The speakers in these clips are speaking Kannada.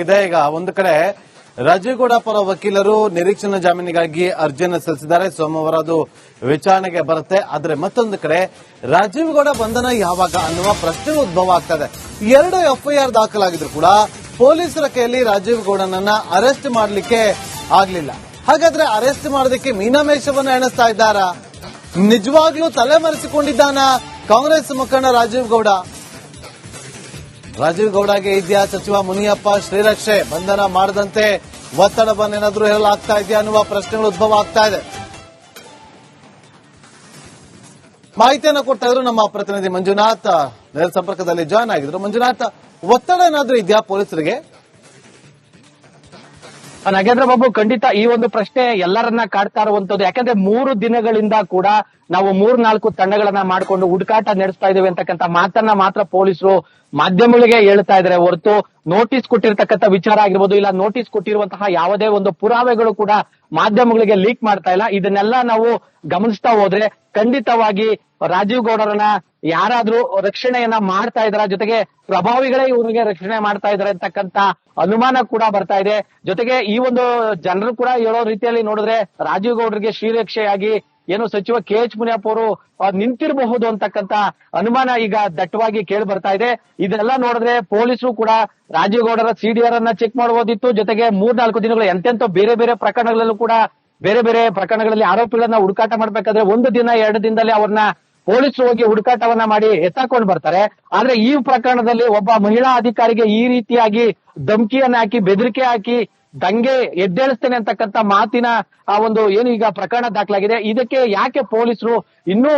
ಇದೆ. ಈಗ ಒಂದು ಕಡೆ ರಾಜೀವ್ಗೌಡ ಪರ ವಕೀಲರು ನಿರೀಕ್ಷಣಾ ಜಾಮೀನಿಗಾಗಿ ಅರ್ಜಿಯನ್ನು ಸಲ್ಲಿಸಿದ್ದಾರೆ. ಸೋಮವಾರ ಅದು ವಿಚಾರಣೆಗೆ ಬರುತ್ತೆ. ಆದ್ರೆ ಮತ್ತೊಂದು ಕಡೆ ರಾಜೀವ್ಗೌಡ ಬಂಧನ ಯಾವಾಗ ಅನ್ನುವ ಪ್ರಶ್ನೆ ಉದ್ಭವ ಆಗ್ತದೆ. 2 ಎಫ್ಐಆರ್ ದಾಖಲಾಗಿದ್ರು ಕೂಡ ಪೊಲೀಸರ ಕೈಯಲ್ಲಿ ರಾಜೀವ್ಗೌಡನನ್ನ ಅರೆಸ್ಟ್ ಮಾಡಲಿಕ್ಕೆ ಆಗ್ಲಿಲ್ಲ. ಹಾಗಾದ್ರೆ ಅರೆಸ್ಟ್ ಮಾಡೋದಕ್ಕೆ ಮೀನಾಮೇಷವನ್ನ ಎಣಿಸ್ತಾ ಇದ್ದಾರಾ? ನಿಜವಾಗ್ಲೂ ತಲೆಮರೆಸಿಕೊಂಡಿದ್ದಾನ ಕಾಂಗ್ರೆಸ್ ಮುಖಂಡ ರಾಜೀವ್ಗೌಡಗೆ ಇದೆಯಾ ಸಚಿವ ಮುನಿಯಪ್ಪ ಶ್ರೀರಕ್ಷೆ ಬಂಧನ ಮಾಡದಂತೆ ಒತ್ತಡವನ್ನೇನಾದ್ರೂ ಹೇಳಲಾಗ್ತಾ ಇದೆಯಾ ಅನ್ನುವ ಪ್ರಶ್ನೆಗಳು ಉದ್ಭವ ಆಗ್ತಾ ಇದೆ. ಮಾಹಿತಿಯನ್ನು ಕೊಡ್ತಾ ಇದ್ರು ನಮ್ಮ ಪ್ರತಿನಿಧಿ ಮಂಜುನಾಥ್ ನೇರ ಸಂಪರ್ಕದಲ್ಲಿ ಜಾಯ್ನ್ ಆಗಿದ್ರು. ಮಂಜುನಾಥ್, ಒತ್ತಡ ಏನಾದ್ರೂ ಇದೆಯಾ ಪೊಲೀಸರಿಗೆ? ನಾಗೇಂದ್ರ ಬಾಬು, ಖಂಡಿತ ಈ ಒಂದು ಪ್ರಶ್ನೆ ಎಲ್ಲರನ್ನ ಕಾಡ್ತಾ ಇರುವಂತದ್ದು. ಯಾಕಂದ್ರೆ 3 ದಿನಗಳಿಂದ ಕೂಡ ನಾವು 3-4 ತಂಡಗಳನ್ನ ಮಾಡಿಕೊಂಡು ಹುಡುಕಾಟ ನಡೆಸ್ತಾ ಇದ್ದೇವೆ ಅಂತಕ್ಕಂಥ ಮಾತನ್ನ ಮಾತ್ರ ಪೊಲೀಸರು ಮಾಧ್ಯಮಗಳಿಗೆ ಹೇಳ್ತಾ ಇದ್ದಾರೆ ಹೊರತು ನೋಟಿಸ್ ಕೊಟ್ಟಿರ್ತಕ್ಕಂಥ ವಿಚಾರ ಆಗಿರ್ಬೋದು, ಇಲ್ಲ ನೋಟಿಸ್ ಕೊಟ್ಟಿರುವಂತಹ ಯಾವುದೇ ಒಂದು ಪುರಾವೆಗಳು ಕೂಡ ಮಾಧ್ಯಮಗಳಿಗೆ ಲೀಕ್ ಮಾಡ್ತಾ ಇಲ್ಲ. ಇದನ್ನೆಲ್ಲ ನಾವು ಗಮನಿಸ್ತಾ ಹೋದ್ರೆ ಖಂಡಿತವಾಗಿ ರಾಜೀವ್ಗೌಡರನ್ನ ಯಾರಾದ್ರೂ ರಕ್ಷಣೆಯನ್ನ ಮಾಡ್ತಾ ಇದಾರ, ಜೊತೆಗೆ ಪ್ರಭಾವಿಗಳೇ ಇವ್ರಿಗೆ ರಕ್ಷಣೆ ಮಾಡ್ತಾ ಇದಾರೆ ಅಂತಕ್ಕಂಥ ಅನುಮಾನ ಕೂಡ ಬರ್ತಾ ಇದೆ. ಜೊತೆಗೆ ಈ ಒಂದು ಜನರು ಕೂಡ ಹೇಳೋ ರೀತಿಯಲ್ಲಿ ನೋಡಿದ್ರೆ ರಾಜೀವ್ಗೌಡರಿಗೆ ಶ್ರೀರಕ್ಷೆಯಾಗಿ ಏನು ಸಚಿವ KH ಮುನಿಯಪ್ಪ ಅವರು ನಿಂತಿರಬಹುದು ಅಂತಕ್ಕಂಥ ಅನುಮಾನ ಈಗ ದಟ್ಟವಾಗಿ ಕೇಳಿ ಬರ್ತಾ ಇದೆ. ಇದೆಲ್ಲ ನೋಡಿದ್ರೆ ಪೊಲೀಸರು ಕೂಡ ರಾಜೀವ್ಗೌಡರ CDR ಅನ್ನ ಚೆಕ್ ಮಾಡಬಹುದಿತ್ತು. ಜೊತೆಗೆ 3-4 ದಿನಗಳು ಎಂತೆಂತೋ ಬೇರೆ ಬೇರೆ ಪ್ರಕರಣಗಳಲ್ಲೂ ಕೂಡ ಬೇರೆ ಬೇರೆ ಪ್ರಕರಣಗಳಲ್ಲಿ ಆರೋಪಿಗಳನ್ನ ಹುಡುಕಾಟ ಮಾಡ್ಬೇಕಾದ್ರೆ 1 ದಿನ 2 ದಿನದಲ್ಲಿ ಅವ್ರನ್ನ ಪೊಲೀಸರು ಹೋಗಿ ಹುಡುಕಾಟವನ್ನ ಮಾಡಿ ಎತ್ತಾಕೊಂಡು ಬರ್ತಾರೆ. ಆದ್ರೆ ಈ ಪ್ರಕರಣದಲ್ಲಿ ಒಬ್ಬ ಮಹಿಳಾ ಅಧಿಕಾರಿಗೆ ಈ ರೀತಿಯಾಗಿ ಧಮಕಿಯನ್ನ ಹಾಕಿ ಬೆದರಿಕೆ ಹಾಕಿ ದಂಗೆ ಎದ್ದೇಳಿಸ್ತೇನೆ ಅಂತಕ್ಕಂಥ ಮಾತಿನ ಆ ಒಂದು ಏನು ಈಗ ಪ್ರಕರಣ ದಾಖಲಾಗಿದೆ. ಇದಕ್ಕೆ ಯಾಕೆ ಪೊಲೀಸರು ಇನ್ನೂ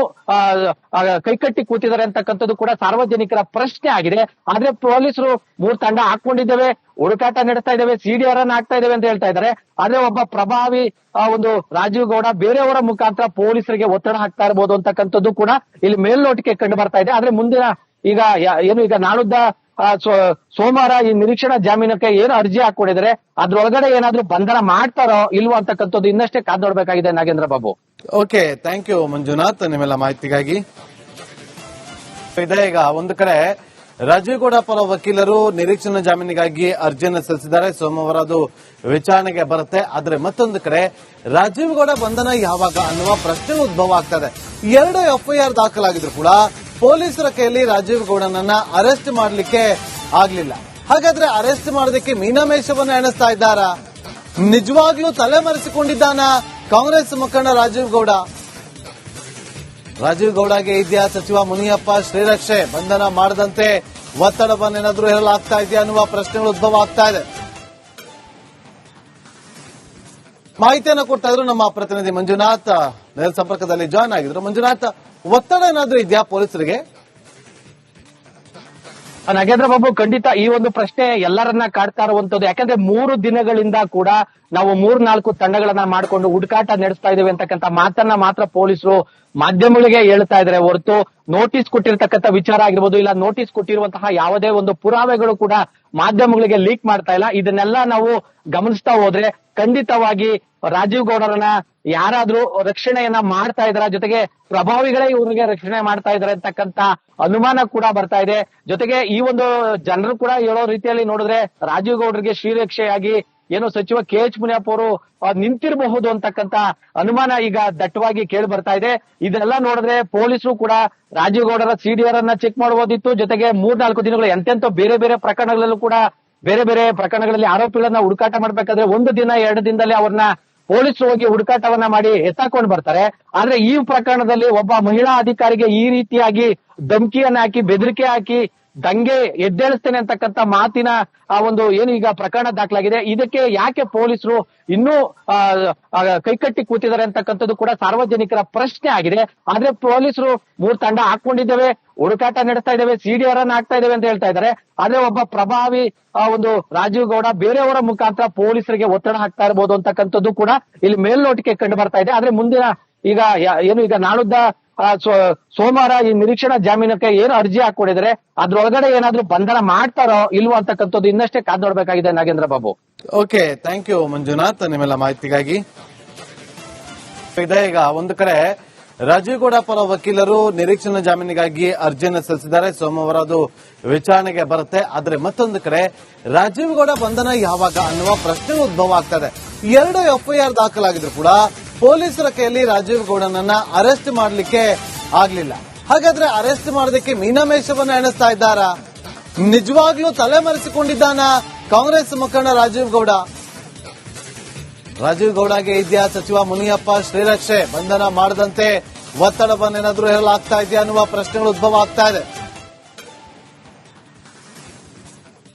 ಕೈಕಟ್ಟಿ ಕೂತಿದ್ದಾರೆ ಅಂತಕ್ಕಂಥದ್ದು ಕೂಡ ಸಾರ್ವಜನಿಕರ ಪ್ರಶ್ನೆ ಆಗಿದೆ. ಆದ್ರೆ ಪೊಲೀಸರು 3 ತಂಡ ಹಾಕೊಂಡಿದ್ದೇವೆ, ಹುಡುಕಾಟ ನಡೆಸ್ತಾ ಇದ್ದೇವೆ, CDR ಅನ್ನ ಹಾಕ್ತಾ ಇದ್ದೇವೆ ಅಂತ ಹೇಳ್ತಾ ಇದ್ದಾರೆ. ಆದ್ರೆ ಒಬ್ಬ ಪ್ರಭಾವಿ ಒಂದು ರಾಜೀವ್ಗೌಡ ಬೇರೆಯವರ ಮುಖಾಂತರ ಪೊಲೀಸರಿಗೆ ಒತ್ತಡ ಹಾಕ್ತಾ ಇರಬಹುದು ಅಂತಕ್ಕಂಥದ್ದು ಕೂಡ ಇಲ್ಲಿ ಮೇಲ್ನೋಟಕ್ಕೆ ಕಂಡು ಬರ್ತಾ ಇದೆ. ಆದ್ರೆ ಮುಂದಿನ ಈಗ ನಾಳುದ್ದ ಸೋಮವಾರ ಈ ನಿರೀಕ್ಷಣಾ ಜಾಮೀನಕ್ಕೆ ಏನು ಅರ್ಜಿ ಹಾಕೊಂಡಿದ್ರೆ ಅದ್ರೊಳಗಡೆ ಏನಾದ್ರೂ ಬಂಧನ ಮಾಡ್ತಾರೋ ಇಲ್ವೋ ಅಂತಕ್ಕಂಥದ್ದು ಇನ್ನಷ್ಟೇ ಕಾದ್ ನೋಡ್ಬೇಕಾಗಿದೆ Nagendra Babu. Okay, thank you Manjunath ನಿಮ್ಮೆಲ್ಲ ಮಾಹಿತಿಗಾಗಿ. ಈಗ ಒಂದು ಕಡೆ ರಾಜೀವ್ಗೌಡ ಪರ ವಕೀಲರು ನಿರೀಕ್ಷಣಾ ಜಾಮೀನಿಗಾಗಿ ಅರ್ಜಿಯನ್ನು ಸಲ್ಲಿಸಿದ್ದಾರೆ. ಸೋಮವಾರ ಅದು ವಿಚಾರಣೆಗೆ ಬರುತ್ತೆ. ಆದ್ರೆ ಮತ್ತೊಂದು ಕಡೆ ರಾಜೀವ್ಗೌಡ ಬಂಧನ ಯಾವಾಗ ಅನ್ನುವ ಪ್ರಶ್ನೆ ಉದ್ಭವ ಆಗ್ತದೆ. 2 ಎಫ್ಐಆರ್ ದಾಖಲಾಗಿದ್ರು ಕೂಡ ಪೊಲೀಸರ ಕೈಯಲ್ಲಿ ರಾಜೀವ್ಗೌಡನನ್ನ ಅರೆಸ್ಟ್ ಮಾಡಲಿಕ್ಕೆ ಆಗ್ಲಿಲ್ಲ. ಹಾಗಾದ್ರೆ ಅರೆಸ್ಟ್ ಮಾಡೋದಕ್ಕೆ ಮೀನಾಮೇಷವನ್ನ ಎಣಿಸ್ತಾ ಇದ್ದಾರಾ? ನಿಜವಾಗ್ಲೂ ತಲೆಮರೆಸಿಕೊಂಡಿದ್ದಾನ ಕಾಂಗ್ರೆಸ್ ಮುಖಂಡ ರಾಜೀವ್ಗೌಡಗೆ ಇದೆಯಾ ಸಚಿವ ಮುನಿಯಪ್ಪ ಶ್ರೀರಕ್ಷೆ ಬಂಧನ ಮಾಡದಂತೆ ಒತ್ತಡವನ್ನೇನಾದ್ರೂ ಹೇಳಲಾಗ್ತಾ ಇದೆಯಾ ಅನ್ನುವ ಪ್ರಶ್ನೆಗಳು ಉದ್ಭವ ಆಗ್ತಾ ಇದೆ. ಮಾಹಿತಿಯನ್ನು ಕೊಡ್ತಾ ಇದ್ರು ನಮ್ಮ ಪ್ರತಿನಿಧಿ ಮಂಜುನಾಥ್ ನೇರ ಸಂಪರ್ಕದಲ್ಲಿ ಜಾಯ್ನ್ ಆಗಿದ್ರು. ಮಂಜುನಾಥ್, ಒತ್ತಡ ಏನಾದ್ರೂ ಇದೆಯಾ ಪೊಲೀಸರಿಗೆ? ನಾಗೇಂದ್ರ ಬಾಬು, ಖಂಡಿತ ಈ ಒಂದು ಪ್ರಶ್ನೆ ಎಲ್ಲರನ್ನ ಕಾಡ್ತಾ ಇರುವಂತದ್ದು. ಯಾಕಂದ್ರೆ 3 ದಿನಗಳಿಂದ ಕೂಡ ನಾವು 3-4 ತಂಡಗಳನ್ನ ಮಾಡಿಕೊಂಡು ಹುಡುಕಾಟ ನಡೆಸ್ತಾ ಇದ್ದೇವೆ ಅಂತಕ್ಕಂಥ ಮಾತನ್ನ ಮಾತ್ರ ಪೊಲೀಸರು ಮಾಧ್ಯಮಗಳಿಗೆ ಹೇಳ್ತಾ ಇದ್ದಾರೆ ಹೊರತು ನೋಟಿಸ್ ಕೊಟ್ಟಿರ್ತಕ್ಕಂಥ ವಿಚಾರ ಆಗಿರ್ಬೋದು, ಇಲ್ಲ ನೋಟಿಸ್ ಕೊಟ್ಟಿರುವಂತಹ ಯಾವುದೇ ಒಂದು ಪುರಾವೆಗಳು ಕೂಡ ಮಾಧ್ಯಮಗಳಿಗೆ ಲೀಕ್ ಮಾಡ್ತಾ ಇಲ್ಲ. ಇದನ್ನೆಲ್ಲ ನಾವು ಗಮನಿಸ್ತಾ ಹೋದ್ರೆ ಖಂಡಿತವಾಗಿ ರಾಜೀವ್ಗೌಡರನ್ನ ಯಾರಾದ್ರೂ ರಕ್ಷಣೆಯನ್ನ ಮಾಡ್ತಾ ಇದಾರ, ಜೊತೆಗೆ ಪ್ರಭಾವಿಗಳೇ ಇವ್ರಿಗೆ ರಕ್ಷಣೆ ಮಾಡ್ತಾ ಇದಾರೆ ಅಂತಕ್ಕಂಥ ಅನುಮಾನ ಕೂಡ ಬರ್ತಾ ಇದೆ. ಜೊತೆಗೆ ಈ ಒಂದು ಜನರು ಕೂಡ ಹೇಳೋ ರೀತಿಯಲ್ಲಿ ನೋಡಿದ್ರೆ ರಾಜೀವ್ಗೌಡರಿಗೆ ಶ್ರೀರಕ್ಷೆಯಾಗಿ ಏನು ಸಚಿವ KH ಮುನಿಯಪ್ಪ ಅವರು ನಿಂತಿರಬಹುದು ಅಂತಕ್ಕಂಥ ಅನುಮಾನ ಈಗ ದಟ್ಟವಾಗಿ ಕೇಳಿ ಬರ್ತಾ ಇದೆ. ಇದೆಲ್ಲ ನೋಡಿದ್ರೆ ಪೊಲೀಸರು ಕೂಡ ರಾಜೀವ್ಗೌಡರ CDR ಅನ್ನ ಚೆಕ್ ಮಾಡಬಹುದಿತ್ತು. ಜೊತೆಗೆ 3-4 ದಿನಗಳು ಎಂತೆಂತೋ ಬೇರೆ ಬೇರೆ ಪ್ರಕರಣಗಳಲ್ಲೂ ಕೂಡ ಬೇರೆ ಬೇರೆ ಪ್ರಕರಣಗಳಲ್ಲಿ ಆರೋಪಿಗಳನ್ನ ಹುಡುಕಾಟ ಮಾಡ್ಬೇಕಾದ್ರೆ 1 ದಿನ 2 ದಿನದಲ್ಲಿ ಅವ್ರನ್ನ ಪೊಲೀಸರು ಹೋಗಿ ಹುಡುಕಾಟವನ್ನ ಮಾಡಿ ಎತ್ತಾಕೊಂಡು ಬರ್ತಾರೆ. ಆದ್ರೆ ಈ ಪ್ರಕರಣದಲ್ಲಿ ಒಬ್ಬ ಮಹಿಳಾ ಅಧಿಕಾರಿಗೆ ಈ ರೀತಿಯಾಗಿ ಧಮಕಿಯನ್ನ ಹಾಕಿ ಬೆದರಿಕೆ ಹಾಕಿ ದಂಗೆ ಎದ್ದೇಳಿಸ್ತೇನೆ ಅಂತಕ್ಕಂಥ ಮಾತಿನ ಆ ಒಂದು ಏನು ಈಗ ಪ್ರಕರಣ ದಾಖಲಾಗಿದೆ. ಇದಕ್ಕೆ ಯಾಕೆ ಪೊಲೀಸರು ಇನ್ನೂ ಕೈಕಟ್ಟಿ ಕೂತಿದ್ದಾರೆ ಅಂತಕ್ಕಂಥದ್ದು ಕೂಡ ಸಾರ್ವಜನಿಕರ ಪ್ರಶ್ನೆ ಆಗಿದೆ. ಆದ್ರೆ ಪೊಲೀಸರು 3 ತಂಡ ಹಾಕೊಂಡಿದ್ದೇವೆ, ಹುಡುಕಾಟ ನಡೆಸ್ತಾ ಇದ್ದೇವೆ, CDR ಅನ್ನ ಹಾಕ್ತಾ ಇದ್ದೇವೆ ಅಂತ ಹೇಳ್ತಾ ಇದ್ದಾರೆ. ಆದ್ರೆ ಒಬ್ಬ ಪ್ರಭಾವಿ ಒಂದು ರಾಜೀವ್ಗೌಡ ಬೇರೆಯವರ ಮುಖಾಂತರ ಪೊಲೀಸರಿಗೆ ಒತ್ತಡ ಹಾಕ್ತಾ ಇರಬಹುದು ಅಂತಕ್ಕಂಥದ್ದು ಕೂಡ ಇಲ್ಲಿ ಮೇಲ್ನೋಟಕ್ಕೆ ಕಂಡು ಬರ್ತಾ ಇದೆ. ಆದ್ರೆ ಮುಂದಿನ ಈಗ ನಾಳುದ್ದ ಸೋಮವಾರ ಈ ನಿರೀಕ್ಷಣಾ ಜಾಮೀನಕ್ಕೆ ಏನು ಅರ್ಜಿ ಹಾಕೊಂಡಿದ್ರೆ ಅದ್ರೊಳಗಡೆ ಏನಾದ್ರೂ ಬಂಧನ ಮಾಡ್ತಾರೋ ಇಲ್ವೋ ಅಂತಕ್ಕಂಥದ್ದು ಇನ್ನಷ್ಟೇ ಕಾದ್ ನೋಡ್ಬೇಕಾಗಿದೆ Nagendra Babu. Okay, thank you Manjunath ನಿಮ್ಮೆಲ್ಲ ಮಾಹಿತಿಗಾಗಿ. ಈಗ ಒಂದು ಕಡೆ ರಾಜೀವ್ ಗೌಡ ಪರ ವಕೀಲರು ನಿರೀಕ್ಷಣಾ ಜಾಮೀನಿಗಾಗಿ ಅರ್ಜಿಯನ್ನು ಸಲ್ಲಿಸಿದ್ದಾರೆ. ಸೋಮವಾರ ಅದು ವಿಚಾರಣೆಗೆ ಬರುತ್ತೆ. ಆದ್ರೆ ಮತ್ತೊಂದು ಕಡೆ ರಾಜೀವ್ ಗೌಡ ಬಂಧನ ಯಾವಾಗ ಅನ್ನುವ ಪ್ರಶ್ನೆ ಉದ್ಭವ ಆಗ್ತದೆ. 2 FIR ದಾಖಲಾಗಿದ್ರು ಕೂಡ ಪೊಲೀಸರ ಕೈಯಲ್ಲಿ ರಾಜೀವ್ ಗೌಡನನ್ನ ಅರೆಸ್ಟ್ ಮಾಡಲಿಕ್ಕೆ ಆಗ್ಲಿಲ್ಲ. ಹಾಗಾದ್ರೆ ಅರೆಸ್ಟ್ ಮಾಡೋದಕ್ಕೆ ಮೀನಾಮೇಷವನ್ನ ಎಣಿಸ್ತಾ ಇದ್ದಾರಾ? ನಿಜವಾಗ್ಲೂ ತಲೆಮರೆಸಿಕೊಂಡಿದ್ದಾನ ಕಾಂಗ್ರೆಸ್ ಮುಖಂಡ ರಾಜೀವ್ ಗೌಡ? ರಾಜೀವ್ ಗೌಡಗೆ ಇದೆಯಾ ಸಚಿವ ಮುನಿಯಪ್ಪ ಶ್ರೀರಕ್ಷೆ ಬಂಧನ ಮಾಡದಂತೆ ಒತ್ತಡವನ್ನೇನಾದ್ರೂ ಹೇರಲಾಗ್ತಾ ಇದೆಯಾ ಅನ್ನುವ ಪ್ರಶ್ನೆಗಳು ಉದ್ಭವ ಆಗ್ತಾ ಇದೆ.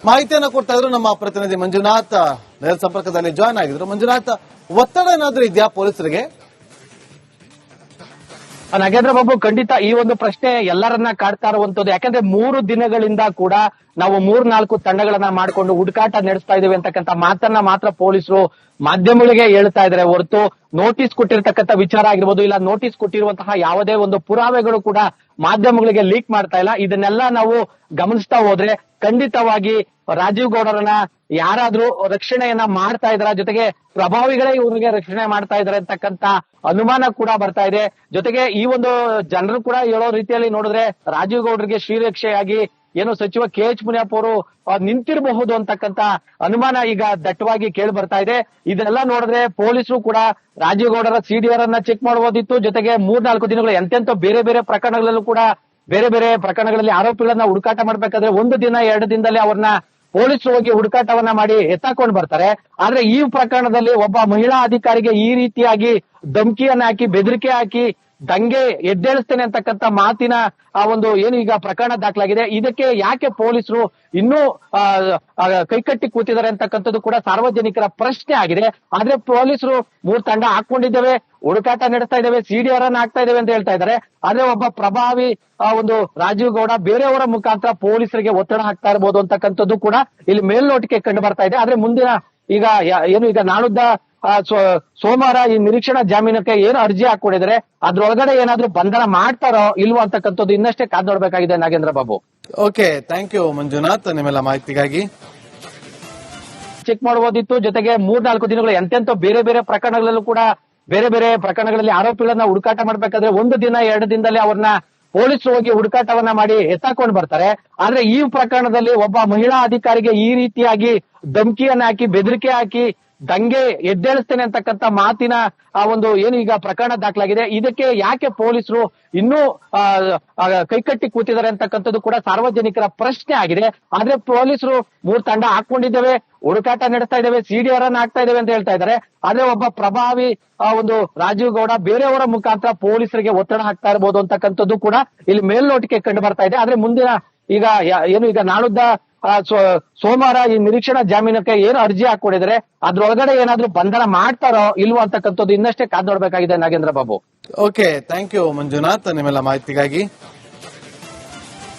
ಮಾಹಿತಿಯನ್ನು ಕೊಡ್ತಾ ಇದ್ರು ನಮ್ಮ ಪ್ರತಿನಿಧಿ ಮಂಜುನಾಥ್, ನೇರ ಸಂಪರ್ಕದಲ್ಲಿ ಜಾಯ್ನ್ ಆಗಿದ್ರು. ಮಂಜುನಾಥ್, ಒತ್ತಡ ಏನಾದ್ರೂ ಇದೆಯಾ ಪೊಲೀಸರಿಗೆ? ನಾಗೇಂದ್ರ ಬಾಬು, ಖಂಡಿತ ಈ ಒಂದು ಪ್ರಶ್ನೆ ಎಲ್ಲರನ್ನ ಕಾಡ್ತಾ ಇರುವಂತದ್ದು. ಯಾಕಂದ್ರೆ 3 ದಿನಗಳಿಂದ ಕೂಡ ನಾವು 3-4 ತಂಡಗಳನ್ನ ಮಾಡಿಕೊಂಡು ಹುಡುಕಾಟ ನಡೆಸ್ತಾ ಇದೀವಿ ಅಂತಕ್ಕಂಥ ಮಾತನ್ನ ಮಾತ್ರ ಪೊಲೀಸರು ಮಾಧ್ಯಮಗಳಿಗೆ ಹೇಳ್ತಾ ಇದ್ದಾರೆ ಹೊರತು ನೋಟಿಸ್ ಕೊಟ್ಟಿರ್ತಕ್ಕಂಥ ವಿಚಾರ ಆಗಿರ್ಬೋದು, ಇಲ್ಲ ನೋಟಿಸ್ ಕೊಟ್ಟಿರುವಂತಹ ಯಾವುದೇ ಒಂದು ಪುರಾವೆಗಳು ಕೂಡ ಮಾಧ್ಯಮಗಳಿಗೆ ಲೀಕ್ ಮಾಡ್ತಾ ಇಲ್ಲ. ಇದನ್ನೆಲ್ಲ ನಾವು ಗಮನಿಸ್ತಾ ಹೋದ್ರೆ ಖಂಡಿತವಾಗಿ ರಾಜೀವ್ ಗೌಡರನ್ನ ಯಾರಾದ್ರೂ ರಕ್ಷಣೆಯನ್ನ ಮಾಡ್ತಾ ಇದ್ರ, ಜೊತೆಗೆ ಪ್ರಭಾವಿಗಳೇ ಇವ್ರಿಗೆ ರಕ್ಷಣೆ ಮಾಡ್ತಾ ಇದಾರೆ ಅಂತಕ್ಕಂಥ ಅನುಮಾನ ಕೂಡ ಬರ್ತಾ ಇದೆ. ಜೊತೆಗೆ ಈ ಒಂದು ಜನರು ಕೂಡ ಹೇಳೋ ರೀತಿಯಲ್ಲಿ ನೋಡಿದ್ರೆ ರಾಜೀವ್ ಗೌಡರಿಗೆ ಶ್ರೀರಕ್ಷೆಯಾಗಿ ಏನು ಸಚಿವ KH ಮುನಿಯಪ್ಪ ಅವರು ನಿಂತಿರಬಹುದು ಅಂತಕ್ಕಂಥ ಅನುಮಾನ ಈಗ ದಟ್ಟವಾಗಿ ಕೇಳಿ ಬರ್ತಾ ಇದೆ. ಇದೆಲ್ಲ ನೋಡಿದ್ರೆ ಪೊಲೀಸರು ಕೂಡ ರಾಜೀವ್ ಗೌಡರ CDR ಅನ್ನ ಚೆಕ್ ಮಾಡಬಹುದಿತ್ತು. ಜೊತೆಗೆ 3-4 ದಿನಗಳು ಎಂತೆಂತ ಬೇರೆ ಬೇರೆ ಪ್ರಕರಣಗಳಲ್ಲೂ ಕೂಡ ಬೇರೆ ಬೇರೆ ಪ್ರಕರಣಗಳಲ್ಲಿ ಆರೋಪಿಗಳನ್ನ ಹುಡುಕಾಟ ಮಾಡ್ಬೇಕಾದ್ರೆ 1 ದಿನ 2 ದಿನದಲ್ಲಿ ಅವ್ರನ್ನ ಪೊಲೀಸರು ಹೋಗಿ ಹುಡುಕಾಟವನ್ನ ಮಾಡಿ ಎತ್ತಾಕೊಂಡು ಬರ್ತಾರೆ. ಆದ್ರೆ ಈ ಪ್ರಕರಣದಲ್ಲಿ ಒಬ್ಬ ಮಹಿಳಾ ಅಧಿಕಾರಿಗೆ ಈ ರೀತಿಯಾಗಿ ಧಮಕಿಯನ್ನ ಹಾಕಿ, ಬೆದರಿಕೆ ಹಾಕಿ, ದಂಗೆ ಎದ್ದೇಳಿಸ್ತೇನೆ ಅಂತಕ್ಕಂಥ ಮಾತಿನ ಆ ಒಂದು ಏನು ಈಗ ಪ್ರಕರಣ ದಾಖಲಾಗಿದೆ. ಇದಕ್ಕೆ ಯಾಕೆ ಪೊಲೀಸರು ಇನ್ನೂ ಕೈಕಟ್ಟಿ ಕೂತಿದ್ದಾರೆ ಅಂತಕ್ಕಂಥದ್ದು ಕೂಡ ಸಾರ್ವಜನಿಕರ ಪ್ರಶ್ನೆ ಆಗಿದೆ. ಆದ್ರೆ ಪೊಲೀಸರು 3 ತಂಡ ಹಾಕೊಂಡಿದ್ದೇವೆ, ಹುಡುಕಾಟ ನಡೆಸ್ತಾ ಇದ್ದೇವೆ, CDR ಅನ್ನ ಹಾಕ್ತಾ ಇದ್ದೇವೆ ಅಂತ ಹೇಳ್ತಾ ಇದ್ದಾರೆ. ಆದ್ರೆ ಒಬ್ಬ ಪ್ರಭಾವಿ ಒಂದು ರಾಜೀವ್ ಗೌಡ ಬೇರೆಯವರ ಮುಖಾಂತರ ಪೊಲೀಸರಿಗೆ ಒತ್ತಡ ಹಾಕ್ತಾ ಇರಬಹುದು ಅಂತಕ್ಕಂಥದ್ದು ಕೂಡ ಇಲ್ಲಿ ಮೇಲ್ನೋಟಕ್ಕೆ ಕಂಡು ಬರ್ತಾ ಇದೆ. ಆದ್ರೆ ಮುಂದಿನ ಈಗ ನಾಳುದ್ದ ಸೋಮವಾರ ಈ ನಿರೀಕ್ಷಣಾ ಜಾಮೀನಕ್ಕೆ ಏನು ಅರ್ಜಿ ಹಾಕೊಂಡಿದ್ರೆ ಅದ್ರೊಳಗಡೆ ಏನಾದ್ರೂ ಬಂಧನ ಮಾಡ್ತಾರೋ ಇಲ್ವೋ ಅಂತಕ್ಕಂಥದ್ದು ಇನ್ನಷ್ಟೇ ಕಾದ್ ನೋಡ್ಬೇಕಾಗಿದೆ Nagendra Babu. Okay, thank you Manjunath ನಿಮ್ಮೆಲ್ಲ ಮಾಹಿತಿಗಾಗಿ. ಚೆಕ್ ಮಾಡಬಹುದಿತ್ತು. ಜೊತೆಗೆ 3-4 ದಿನಗಳು ಎಂತೆಂತ ಬೇರೆ ಬೇರೆ ಪ್ರಕರಣಗಳಲ್ಲೂ ಕೂಡ ಬೇರೆ ಬೇರೆ ಪ್ರಕರಣಗಳಲ್ಲಿ ಆರೋಪಿಗಳನ್ನ ಹುಡುಕಾಟ ಮಾಡ್ಬೇಕಾದ್ರೆ 1 ದಿನ 2 ದಿನದಲ್ಲಿ ಅವ್ರನ್ನ ಪೊಲೀಸರು ಹೋಗಿ ಹುಡುಕಾಟವನ್ನ ಮಾಡಿ ಎತ್ತಾಕೊಂಡು ಬರ್ತಾರೆ. ಆದ್ರೆ ಈ ಪ್ರಕರಣದಲ್ಲಿ ಒಬ್ಬ ಮಹಿಳಾ ಅಧಿಕಾರಿಗೆ ಈ ರೀತಿಯಾಗಿ ಧಮಕಿಯನ್ನ ಹಾಕಿ, ಬೆದರಿಕೆ ಹಾಕಿ, ದಂಗೆ ಎದ್ದೇಳಿಸ್ತೇನೆ ಅಂತಕ್ಕಂಥ ಮಾತಿನ ಆ ಒಂದು ಏನು ಈಗ ಪ್ರಕರಣ ದಾಖಲಾಗಿದೆ. ಇದಕ್ಕೆ ಯಾಕೆ ಪೊಲೀಸರು ಇನ್ನೂ ಕೈಕಟ್ಟಿ ಕೂತಿದ್ದಾರೆ ಅಂತಕ್ಕಂಥದ್ದು ಕೂಡ ಸಾರ್ವಜನಿಕರ ಪ್ರಶ್ನೆ ಆಗಿದೆ. ಆದ್ರೆ ಪೊಲೀಸರು 3 ತಂಡ ಹಾಕೊಂಡಿದ್ದೇವೆ, ಹುಡುಕಾಟ ನಡೆಸ್ತಾ ಇದ್ದೇವೆ, CDR ಅನ್ನ ಹಾಕ್ತಾ ಇದ್ದೇವೆ ಅಂತ ಹೇಳ್ತಾ ಇದ್ದಾರೆ. ಆದ್ರೆ ಒಬ್ಬ ಪ್ರಭಾವಿ ಒಂದು ರಾಜೀವ್ ಗೌಡ ಬೇರೆಯವರ ಮುಖಾಂತರ ಪೊಲೀಸರಿಗೆ ಒತ್ತಡ ಹಾಕ್ತಾ ಇರಬಹುದು ಅಂತಕ್ಕಂಥದ್ದು ಕೂಡ ಇಲ್ಲಿ ಮೇಲ್ನೋಟಕ್ಕೆ ಕಂಡು ಬರ್ತಾ ಇದೆ. ಆದ್ರೆ ಮುಂದಿನ ಈಗ ನಾಳುದ್ದ ಸೋಮವಾರ ಈ ನಿರೀಕ್ಷಣಾ ಜಾಮೀನಕ್ಕೆ ಏನು ಅರ್ಜಿ ಹಾಕೊಂಡಿದ್ರೆ ಅದ್ರೊಳಗಡೆ ಏನಾದ್ರೂ ಬಂಧನ ಮಾಡ್ತಾರೋ ಇಲ್ವೋ ಅಂತಕ್ಕಂಥದ್ದು ಇನ್ನಷ್ಟೇ ಕಾದ್ ನೋಡ್ಬೇಕಾಗಿದೆ Nagendra Babu. Okay, thank you Manjunath ನಿಮ್ಮೆಲ್ಲ ಮಾಹಿತಿಗಾಗಿ.